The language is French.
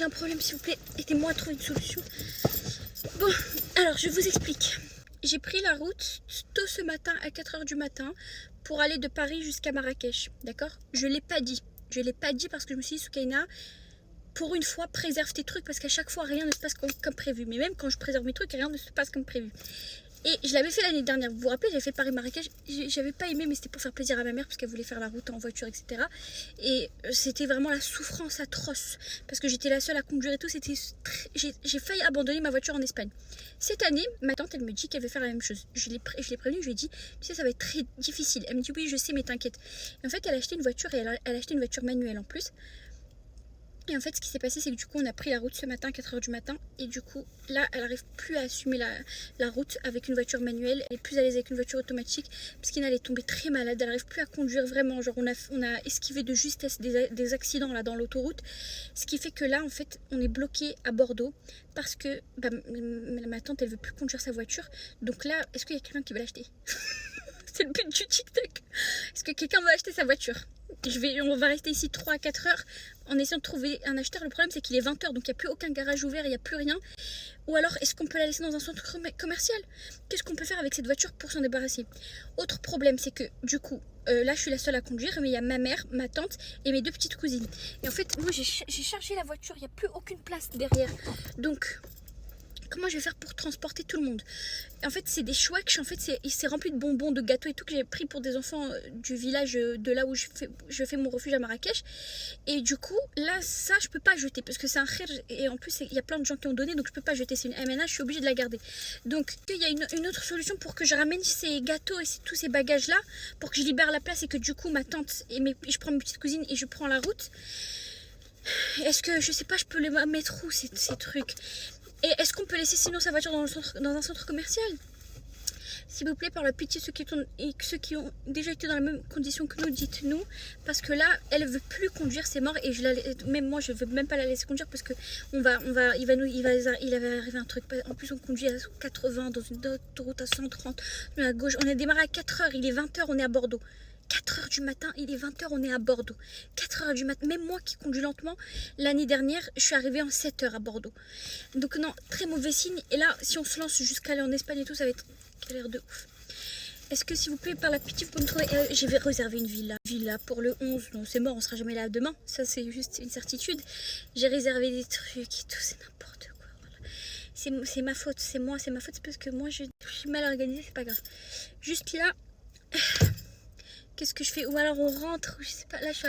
j'ai un problème, s'il vous plaît, aidez-moi à trouver une solution. Bon, alors je vous explique. J'ai pris la route tôt ce matin à 4 h du matin pour aller de Paris jusqu'à Marrakech, d'accord? Je ne l'ai pas dit. Je ne l'ai pas dit parce que je me suis dit, Soukaina, pour une fois, préserve tes trucs parce qu'à chaque fois, rien ne se passe comme prévu. Mais même quand je préserve mes trucs, rien ne se passe comme prévu. Et je l'avais fait l'année dernière, vous vous rappelez, j'avais fait Paris-Marrakech, j'avais pas aimé, mais c'était pour faire plaisir à ma mère parce qu'elle voulait faire la route en voiture, etc. Et c'était vraiment la souffrance atroce parce que j'étais la seule à conduire et tout. J'ai failli abandonner ma voiture en Espagne. Cette année, ma tante, elle me dit qu'elle veut faire la même chose. Je l'ai prévenue, je lui ai dit, tu sais, ça va être très difficile. Elle me dit, oui, je sais, mais t'inquiète. Et en fait, elle a acheté une voiture et elle a acheté une voiture manuelle en plus. Et en fait, ce qui s'est passé, c'est que du coup, on a pris la route ce matin à 4 h du matin. Et du coup, là, elle n'arrive plus à assumer la route avec une voiture manuelle. Elle est plus à l'aise avec une voiture automatique. Parce qu'elle est tombée très malade. Elle n'arrive plus à conduire vraiment. Genre, on a esquivé de justesse des accidents là dans l'autoroute. Ce qui fait que là, en fait, on est bloqué à Bordeaux. Parce que ma tante, elle veut plus conduire sa voiture. Donc là, est-ce qu'il y a quelqu'un qui va l'acheter? C'est le but du TikTok. Est-ce que quelqu'un va acheter sa voiture? On va rester ici 3 à 4 heures en essayant de trouver un acheteur. Le problème, c'est qu'il est 20 h, donc il n'y a plus aucun garage ouvert, il n'y a plus rien. Ou alors, est-ce qu'on peut la laisser dans un centre commercial? Qu'est-ce qu'on peut faire avec cette voiture pour s'en débarrasser? Autre problème, c'est que du coup, là, je suis la seule à conduire, mais il y a ma mère, ma tante et mes deux petites cousines. Et en fait, moi, j'ai chargé la voiture, il n'y a plus aucune place derrière. Donc, comment je vais faire pour transporter tout le monde? En fait, c'est des chouettes. En fait, c'est rempli de bonbons, de gâteaux et tout que j'ai pris pour des enfants du village de là où je fais mon refuge à Marrakech. Et du coup, là, ça, je peux pas jeter parce que c'est un khir. Et en plus, il y a plein de gens qui ont donné, donc je peux pas jeter. C'est une MNA, je suis obligée de la garder. Donc, il y a une autre solution pour que je ramène ces gâteaux et tous ces bagages-là pour que je libère la place et que du coup, ma tante et je prends mes petites cousines et je prends la route. Est-ce que, je sais pas, je peux les mettre où ces trucs? Et est-ce qu'on peut laisser sinon sa voiture dans un centre commercial? S'il vous plaît, par la pitié, ceux qui ont déjà été dans la même condition que nous, dites-nous. Parce que là, elle veut plus conduire, c'est mort. Et même moi, je veux même pas la laisser conduire parce que il va arriver un truc. En plus, on conduit à 80 dans une autoroute à 130. On est à gauche. On a démarré à 4 h, il est 20 h, on est à Bordeaux. 4 h du matin, il est 20 h, on est à Bordeaux. 4 h du matin, même moi qui conduis lentement, l'année dernière, je suis arrivée en 7 h à Bordeaux. Donc non, très mauvais signe. Et là, si on se lance jusqu'à aller en Espagne et tout, ça va être galère de ouf. Est-ce que s'il vous plaît, par la pitié, vous pouvez me trouver... J'ai réservé une villa pour le 11. Non, c'est mort, on sera jamais là demain. Ça, c'est juste une certitude. J'ai réservé des trucs et tout, c'est n'importe quoi. Voilà. C'est ma faute, c'est ma faute, c'est parce que moi, je suis mal organisée, c'est pas grave. Juste là... Qu'est-ce que je fais? Ou alors on rentre, je sais pas, là je suis